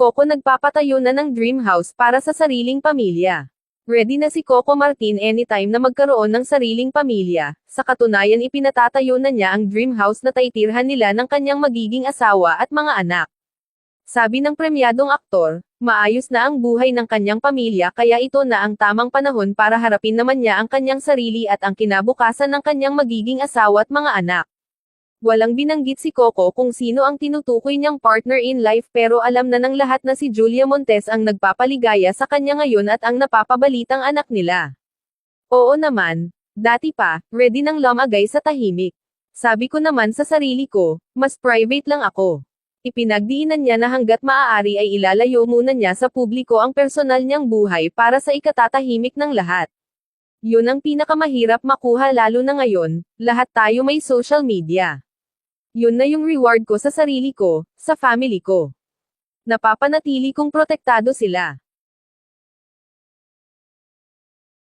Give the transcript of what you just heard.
Coco nagpapatayo na ng dream house para sa sariling pamilya. Ready na si Coco Martin anytime na magkaroon ng sariling pamilya. Sa katunayan ipinatatayo na niya ang dream house na taitirhan nila ng kanyang magiging asawa at mga anak. Sabi ng premyadong aktor, maayos na ang buhay ng kanyang pamilya kaya ito na ang tamang panahon para harapin naman niya ang kanyang sarili at ang kinabukasan ng kanyang magiging asawa at mga anak. Walang binanggit si Coco kung sino ang tinutukoy niyang partner in life pero alam na ng lahat na si Julia Montes ang nagpapaligaya sa kanya ngayon at ang napapabalitang anak nila. Oo naman, dati pa, ready nang lumagay sa tahimik. Sabi ko naman sa sarili ko, mas private lang ako. Ipinagdiinan niya na hanggat maaari ay ilalayo muna niya sa publiko ang personal niyang buhay para sa ikatatahimik ng lahat. Yun ang pinakamahirap makuha lalo na ngayon, lahat tayo may social media. Yun na yung reward ko sa sarili ko, sa family ko. Napapanatili kong protektado sila.